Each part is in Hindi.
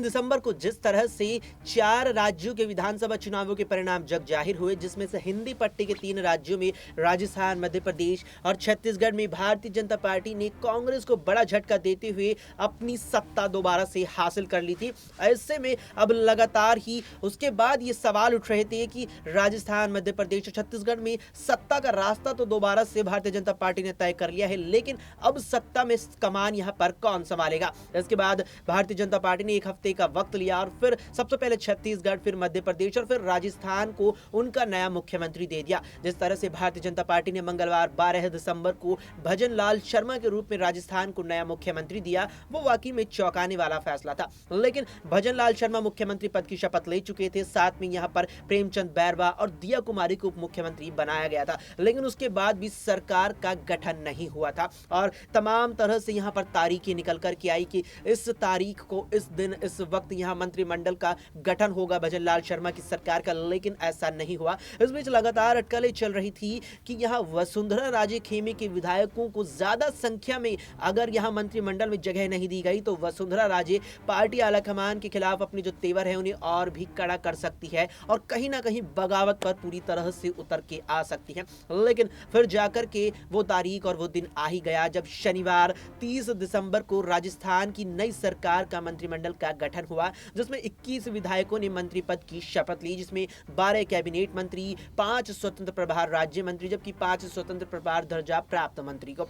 दिसंबर को जिस तरह से 4 राज्यों के विधानसभा चुनावों के परिणाम जग जाहिर हुए, जिसमें से हिंदी पट्टी के 3 राज्यों में राजस्थान, मध्य प्रदेश और छत्तीसगढ़ में भारतीय जनता पार्टी ने कांग्रेस को बड़ा झटका देते हुए अपनी सत्ता दोबारा से हासिल कर ली थी। ऐसे में अब लगातार ही उसके बाद ये सवाल उठ रहे थे कि राजस्थान, मध्य प्रदेश और छत्तीसगढ़ में सत्ता का रास्ता तो दोबारा से भारतीय जनता पार्टी ने तय कर लिया है, लेकिन अब सत्ता में कमान यहां पर कौन संभालेगा। इसके बाद भारतीय जनता पार्टी ने एक हफ्ते का वक्त लिया और फिर सबसे पहले छत्तीसगढ़, फिर मध्य प्रदेश और फिर राजस्थान को उनका नया मुख्यमंत्री दे दिया। जिस तरह से भारतीय जनता पार्टी ने मंगलवार 12 दिसंबर को भजन लाल शर्मा के रूप में राजस्थान को नया मुख्यमंत्री दिया, वो वाकई में चौंकाने वाला फैसला था। लेकिन भजन लाल शर्मा मुख्यमंत्री पद की शपथ ले चुके थे, साथ में यहाँ पर प्रेमचंद बैरवा और दिया कुमारी को उप मुख्यमंत्री बनाया गया था, लेकिन उसके बाद भी सरकार का गठन नहीं हुआ था और तमाम तरह से यहाँ पर तारीखें निकल कर के आई कि इस तारीख को, इस दिन, इस वक्त यहाँ मंत्रिमंडल का गठन होगा भजन लाल शर्मा की सरकार का, लेकिन ऐसा नहीं हुआ। इस बीच लगातार अटकलें चल रही थी कि यहाँ वसुंधरा राजे खेमे के विधायकों को ज्यादा संख्या में अगर यहाँ मंत्रिमंडल में जगह नहीं दी गई तो वसुंधरा राजे पार्टी आलाकमान के खिलाफ अपने जो तेवर है उन्हें और भी कड़ा कर सकती है और कहीं ना कहीं बगावत पर पूरी तरह से उतर के आ सकती है। लेकिन फिर जाकर के वो तारीख और वो दिन आ ही गया जब शनिवार 30 दिसंबर को राजस्थान की नई सरकार का मंत्रिमंडल का गठन हुआ, जिसमें 21 विधायकों ने मंत्री पद की शपथ ली, जिसमें 12 कैबिनेट मंत्री, 5 स्वतंत्र प्रभार राज्य मंत्री, जबकि 5 स्वतंत्र प्रभार दर्जा प्राप्त मंत्री को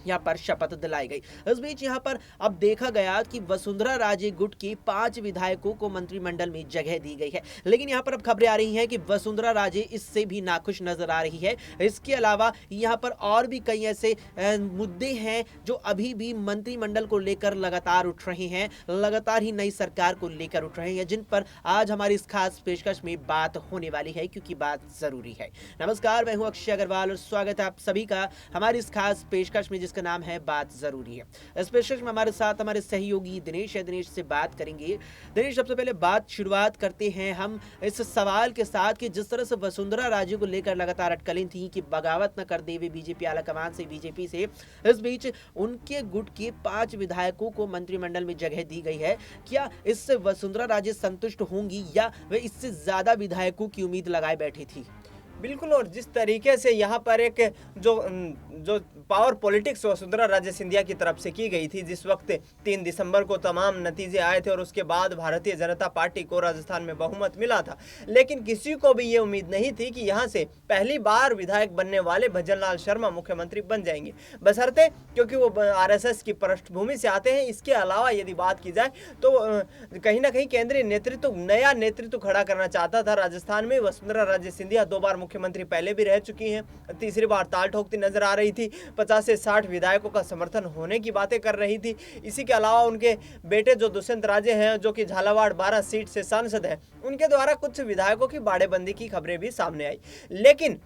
यहाँ पर शपथ दिलाई गई। इस बीच यहाँ पर अब देखा गया कि वसुंधरा राजे गुट के 5 विधायकों को मंत्रिमंडल में जगह दी गई है, लेकिन यहाँ पर अब खबरें आ रही हैं कि वसुंधरा राजे इससे भी नाखुश नजर आ रही है। इसके अलावा यहाँ पर और भी कई ऐसे मुद्दे हैं जो अभी भी मंत्रिमंडल को लेकर लगातार उठ रहे हैं, लगातार ही नई सरकार को लेकर उठ रहे हैं, जिन पर आज हमारी इस खास पेशकश में बात होने वाली है, क्योंकि बात जरूरी है। नमस्कार, मैं हूं अक्षय अग्रवाल और स्वागत है आप सभी का हमारी इस खास पेशकश में जिसका नाम है बात जरूरी है। इस पेशकश में हमारे साथ हमारे सहयोगी दिनेश है। दिनेश से बात करेंगे। दिनेश, सबसे पहले बात शुरुआत करते हैं हम इस सवाल के साथ कि जिस तरह से वसुंधरा राजे को लेकर लगातार अटकलें थी कि बगावत न कर दे वे बीजेपी आलाकमान से, बीजेपी से, इस बीच उनके गुट के 5 विधायकों को मंत्रिमंडल में जगह दी गई है। क्या इससे वसुंधरा राजे संतुष्ट होंगी या वे इससे ज्यादा विधायकों की उम्मीद लगाए बैठी थी? बिल्कुल। और जिस तरीके से यहाँ पर एक जो पावर पॉलिटिक्स वसुंधरा राजे सिंधिया की तरफ से की गई थी, जिस वक्त 3 दिसंबर को तमाम नतीजे आए थे और उसके बाद भारतीय जनता पार्टी को राजस्थान में बहुमत मिला था, लेकिन किसी को भी ये उम्मीद नहीं थी कि यहाँ से पहली बार विधायक बनने वाले भजन लाल शर्मा मुख्यमंत्री बन जाएंगे, बशर्ते क्योंकि वो आरएसएस की पृष्ठभूमि से आते हैं। इसके अलावा यदि बात की जाए तो कहीं ना कहीं केंद्रीय नेतृत्व नया नेतृत्व खड़ा करना चाहता था राजस्थान में। वसुंधरा राजे सिंधिया 2 बार मुख्यमंत्री पहले भी रह चुकी हैं, तीसरी बार ताल ठोकती नजर आ रही थी, 50 से 60 विधायकों का समर्थन होने की बातें कर रही थी। इसी के अलावा उनके बेटे जो दुष्यंत राजे हैं, जो कि झालावाड़ 12 सीट से सांसद हैं, उनके द्वारा कुछ विधायकों की बाड़ेबंदी की खबरें भी सामने आई। लेकिन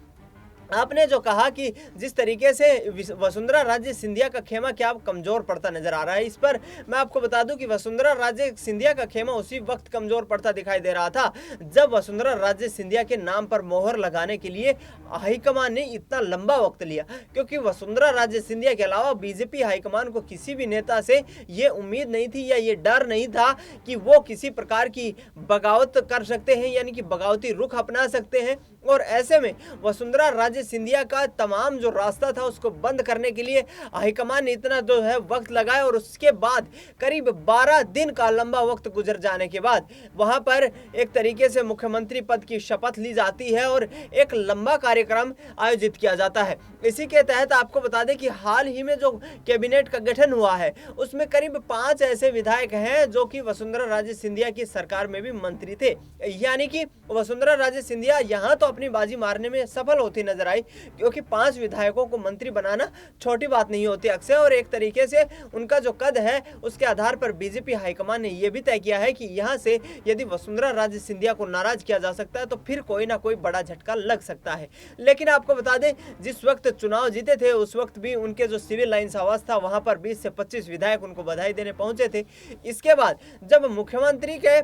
आपने जो कहा कि जिस तरीके से वसुंधरा राजे सिंधिया का खेमा क्या कमजोर पड़ता नजर आ रहा है, इस पर मैं आपको बता दूं कि वसुंधरा राजे सिंधिया का खेमा उसी वक्त कमजोर पड़ता दिखाई दे रहा था जब वसुंधरा राजे सिंधिया के नाम पर मोहर लगाने के लिए हाईकमान ने इतना लंबा वक्त लिया, क्योंकि वसुंधरा राजे सिंधिया के अलावा बीजेपी हाईकमान को किसी भी नेता से ये उम्मीद नहीं थी या ये डर नहीं था कि वो किसी प्रकार की बगावत कर सकते हैं, यानी कि बगावती रुख अपना सकते हैं। और ऐसे में वसुंधरा राजे सिंधिया का तमाम जो रास्ता था उसको बंद करने के लिए हाईकमान ने इतना जो है वक्त लगाया, और उसके बाद करीब 12 दिन का लंबा वक्त गुजर जाने के बाद वहां पर एक तरीके से मुख्यमंत्री पद की शपथ ली जाती है और एक लंबा कार्यक्रम आयोजित किया जाता है। इसी के तहत आपको बता दें कि हाल ही में जो कैबिनेट का गठन हुआ है उसमें करीब 5 ऐसे विधायक हैं जो कि वसुंधरा राजे सिंधिया की सरकार में भी मंत्री थे, यानी कि वसुंधरा राजे सिंधिया यहां तो अपनी बाजी मारने में सफल होती नजर आई, क्योंकि 5 विधायकों को मंत्री बनाना छोटी बात नहीं होती अक्सर। और एक तरीके से उनका जो कद है उसके आधार पर बीजेपी हाईकमान ने यह भी तय किया है कि यहां से यदि वसुंधरा राजे सिंधिया को नाराज किया जा सकता है तो फिर कोई ना कोई बड़ा झटका लग सकता है। लेकिन आपको बता दें, जिस वक्त चुनाव जीते थे उस वक्त भी उनके जो सिविल लाइन्स आवास था वहां पर 20 से 25 विधायक उनको बधाई देने पहुंचे थे। इसके बाद जब मुख्यमंत्री के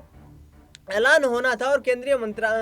ऐलान होना था और केंद्रीय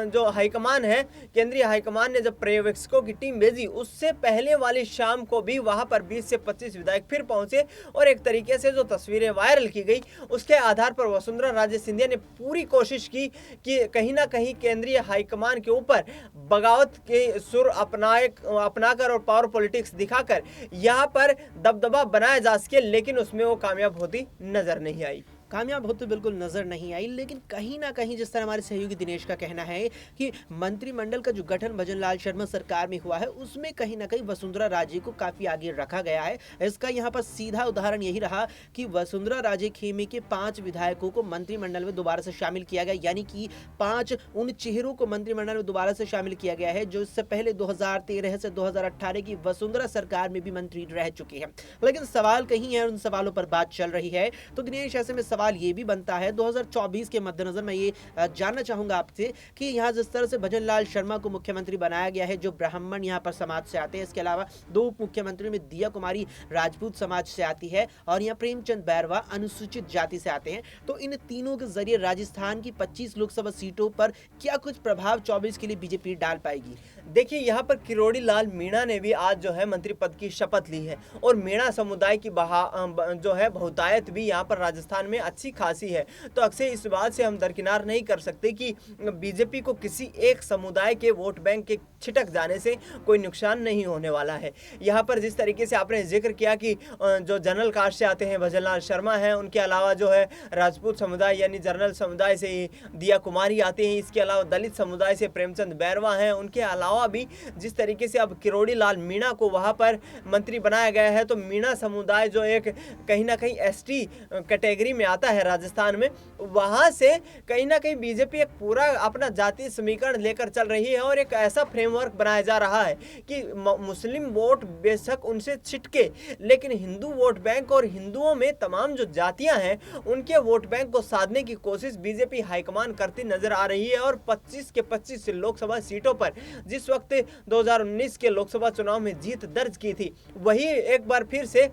जो हाईकमान है, केंद्रीय हाईकमान ने जब पर्यवेक्षकों की टीम भेजी, उससे पहले वाली शाम को भी वहां पर 20 से 25 विधायक फिर पहुंचे और एक तरीके से जो तस्वीरें वायरल की गई उसके आधार पर वसुंधरा राजे सिंधिया ने पूरी कोशिश की कि कहीं ना कहीं केंद्रीय हाईकमान के ऊपर बगावत के सुर अपनाकर और पावर पॉलिटिक्स दिखाकर यहाँ पर दबदबा बनाया जा सके, लेकिन उसमें वो कामयाब होती नजर नहीं आई। कामयाब होते बिल्कुल नजर नहीं आई, लेकिन कहीं ना कहीं जिस तरह हमारे सहयोगी दिनेश का कहना है कि मंत्रिमंडल का जो गठन भजनलाल शर्मा सरकार में हुआ है उसमें कहीं ना कहीं वसुंधरा राजे को काफी आगे रखा गया है। इसका यहाँ पर सीधा उदाहरण यही रहा कि वसुंधरा राजे खेमे के 5 विधायकों को मंत्रिमंडल में दोबारा से शामिल किया गया, यानी कि 5 उन चेहरों को मंत्रिमंडल में दोबारा से शामिल किया गया है जो इससे पहले 2013 से 2018 की वसुंधरा सरकार में भी मंत्री रह चुके हैं। लेकिन सवाल कहीं है, उन सवालों पर बात चल रही है। तो दिनेश, ऐसे में सवाल ये भी बनता है 2024 के मद्देनजर मैं ये जानना चाहूंगा आपसे कि यहाँ जिस तरह से भजनलाल शर्मा को मुख्यमंत्री बनाया गया है जो ब्राह्मण यहाँ पर समाज से आते हैं, इसके अलावा 2 उप मुख्यमंत्रियों में दिया कुमारी राजपूत समाज से आती है और यहाँ प्रेमचंद बैरवा अनुसूचित जाति से आते हैं, तो इन तीनों के जरिए राजस्थान की 25 लोकसभा सीटों पर क्या कुछ प्रभाव 24 के लिए बीजेपी डाल पाएगी? देखिए, यहाँ पर किरोड़ी लाल मीणा ने भी आज जो है मंत्री पद की शपथ ली है और मीणा समुदाय की जो है बहुतायत भी यहाँ पर राजस्थान में अच्छी खासी है। तो अक्सर इस बात से हम दरकिनार नहीं कर सकते कि बीजेपी को किसी एक समुदाय के वोट बैंक के छिटक जाने से कोई नुकसान नहीं होने वाला है। यहाँ पर जिस तरीके से आपने जिक्र किया कि जो जनरल कास्ट से आते हैं भजनलाल शर्मा हैं, उनके अलावा जो है राजपूत समुदाय यानी जनरल समुदाय से दिया कुमारी आते हैं, इसके अलावा दलित समुदाय से प्रेमचंद बैरवा हैं, उनके अलावा भी जिस तरीके से अब किरोड़ी लाल मीणा को वहाँ पर मंत्री बनाया गया है, तो मीणा समुदाय जो एक कहीं ना कहीं एसटी कैटेगरी में आता है राजस्थान में, वहाँ से कहीं ना कहीं बीजेपी एक पूरा अपना जातीय समीकरण लेकर चल रही है और एक ऐसा फ्रेमवर्क बनाया जा रहा है कि मुस्लिम वोट बेशक उनसे छिटके, लेकिन हिंदू वोट बैंक और हिंदुओं में तमाम जो जातियां हैं उनके वोट बैंक को साधने की कोशिश बीजेपी हाईकमान करती नजर आ रही है। और 25 के 25 लोकसभा सीटों पर जिस वक्त 2019 के लोकसभा चुनाव में जीत दर्ज की थी, वही एक बार फिर से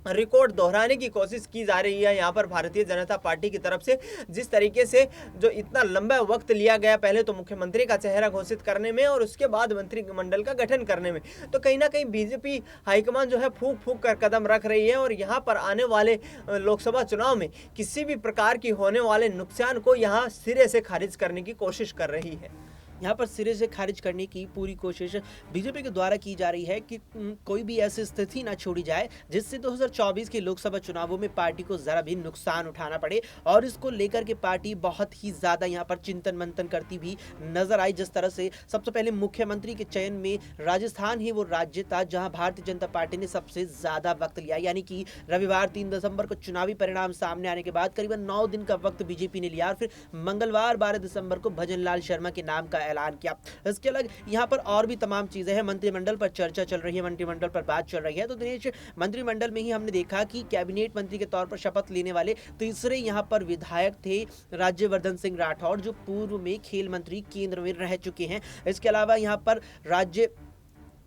रिकॉर्ड दोहराने की कोशिश की जा रही है यहाँ पर भारतीय जनता पार्टी की तरफ से। जिस तरीके से जो इतना लंबा वक्त लिया गया पहले तो मुख्यमंत्री का चेहरा घोषित करने में और उसके बाद मंत्रिमंडल का गठन करने में, तो कहीं ना कहीं बीजेपी हाईकमान जो है फूंक फूंक कर कदम रख रही है और यहाँ पर आने वाले लोकसभा चुनाव में किसी भी प्रकार की होने वाले नुकसान को यहाँ सिरे से खारिज करने की कोशिश कर रही है। यहाँ पर सिरे से खारिज करने की पूरी कोशिश बीजेपी के द्वारा की जा रही है कि कोई भी ऐसी स्थिति ना छोड़ी जाए जिससे 2024 के लोकसभा चुनावों में पार्टी को जरा भी नुकसान उठाना पड़े, और इसको लेकर के पार्टी बहुत ही ज्यादा यहाँ पर चिंतन मंथन करती भी नजर आई। जिस तरह से सबसे पहले मुख्यमंत्री के चयन में राजस्थान ही वो राज्य था जहाँ भारतीय जनता पार्टी ने सबसे ज्यादा वक्त लिया, यानी कि रविवार 3 दिसंबर को चुनावी परिणाम सामने आने के बाद करीबन 9 दिन का वक्त बीजेपी ने लिया और फिर मंगलवार 12 दिसंबर को भजनलाल शर्मा के नाम का ऐलान किया। इसके अलग यहाँ पर और भी तमाम चीजें हैं, मंत्रिमंडल पर चर्चा चल रही है, मंत्रिमंडल पर बात चल रही है। तो दिनेश, मंत्रिमंडल में ही हमने देखा कि कैबिनेट मंत्री के तौर पर शपथ लेने वाले तीसरे यहाँ पर विधायक थे राज्यवर्धन सिंह राठौड़, जो पूर्व में खेल मंत्री केंद्र में रह चुके हैं। इसके अलावा यहाँ पर राज्य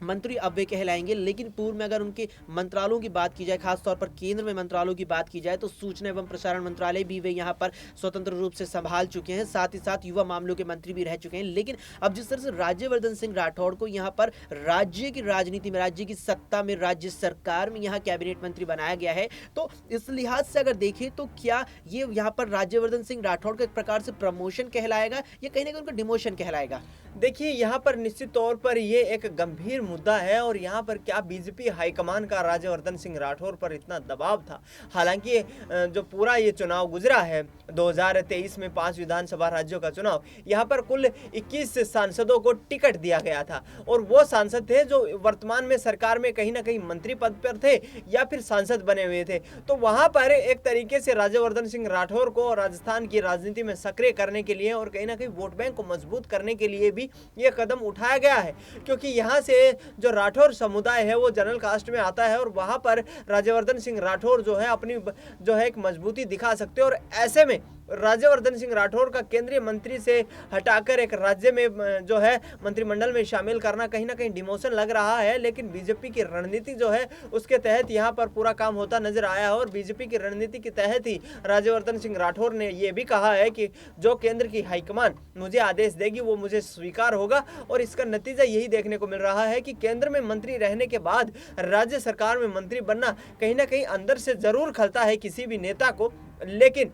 मंत्री अब वे कहलाएंगे, लेकिन पूर्व में अगर उनके मंत्रालयों की बात की जाए, खासतौर पर केंद्र में मंत्रालयों की बात की जाए, तो सूचना एवं प्रसारण मंत्रालय भी वे यहाँ पर स्वतंत्र रूप से संभाल चुके हैं, साथ ही साथ युवा मामलों के मंत्री भी रह चुके हैं। लेकिन अब जिस तरह से राज्यवर्धन सिंह राठौड़ को यहाँ पर राज्य की राजनीति में, राज्य की सत्ता में, राज्य सरकार में यहाँ कैबिनेट मंत्री बनाया गया है, तो इस लिहाज से अगर देखें तो क्या ये यहाँ पर राज्यवर्धन सिंह राठौड़ का एक प्रकार से प्रमोशन कहलाएगा या कहीं ना कहीं उनका डिमोशन कहलाएगा? देखिए, यहाँ पर निश्चित तौर पर ये एक गंभीर मुद्दा है और यहाँ पर क्या बीजेपी हाईकमान का राज्यवर्धन सिंह राठौर पर इतना दबाव था। हालांकि जो पूरा ये चुनाव गुजरा है 2023 में 5 विधानसभा राज्यों का चुनाव, यहाँ पर कुल 21 सांसदों को टिकट दिया गया था और वो सांसद थे जो वर्तमान में सरकार में कहीं ना कहीं मंत्री पद पर थे या फिर सांसद बने हुए थे। तो वहाँ पर एक तरीके से राज्यवर्धन सिंह राठौर को राजस्थान की राजनीति में सक्रिय करने के लिए और कहीं ना कहीं वोट बैंक को मजबूत करने के लिए भी ये कदम उठाया गया है, क्योंकि यहाँ से जो राठौर समुदाय है वो जनरल कास्ट में आता है और वहाँ पर राज्यवर्धन सिंह राठौर जो है अपनी जो है एक मजबूती दिखा सकते हैं। और ऐसे में राज्यवर्धन सिंह राठौर का केंद्रीय मंत्री से हटाकर एक राज्य में जो है मंत्रिमंडल में शामिल करना कहीं ना कहीं डिमोशन लग रहा है। लेकिन बीजेपी की रणनीति जो है उसके तहत यहाँ पर पूरा काम होता नजर आया है और बीजेपी की रणनीति के तहत ही राज्यवर्धन सिंह राठौर ने यह भी कहा है कि जो केंद्र की हाईकमान मुझे आदेश देगी वो मुझे स्वीकार होगा। और इसका नतीजा यही देखने को मिल रहा है कि केंद्र में मंत्री रहने के बाद राज्य सरकार में मंत्री बनना कहीं ना कहीं अंदर से जरूर खलता है किसी भी नेता को, लेकिन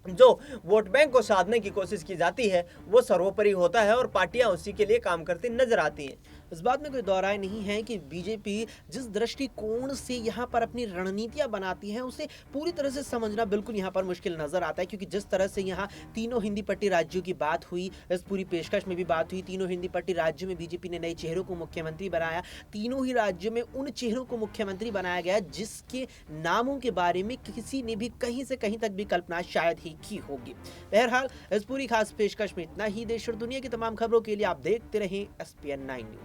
जो वोट बैंक को साधने की कोशिश की जाती है वो सर्वोपरि होता है और पार्टियां उसी के लिए काम करती नजर आती हैं। इस बात में कोई दो राय नहीं है कि बीजेपी जिस दृष्टिकोण से यहाँ पर अपनी रणनीतियां बनाती है उसे पूरी तरह से समझना बिल्कुल यहाँ पर मुश्किल नजर आता है, क्योंकि जिस तरह से यहाँ तीनों हिंदी पट्टी राज्यों की बात हुई, इस पूरी पेशकश में भी बात हुई, तीनों हिंदी पट्टी राज्यों में बीजेपी ने नए चेहरों को मुख्यमंत्री बनाया, तीनों ही राज्यों में उन चेहरों को मुख्यमंत्री बनाया गया जिसके नामों के बारे में किसी ने भी कहीं से कहीं तक भी कल्पना शायद ही की होगी। बहरहाल इस पूरी खास पेशकश में इतना ही। देश और दुनिया की तमाम खबरों के लिए आप देखते रहें SPN 9 न्यूज।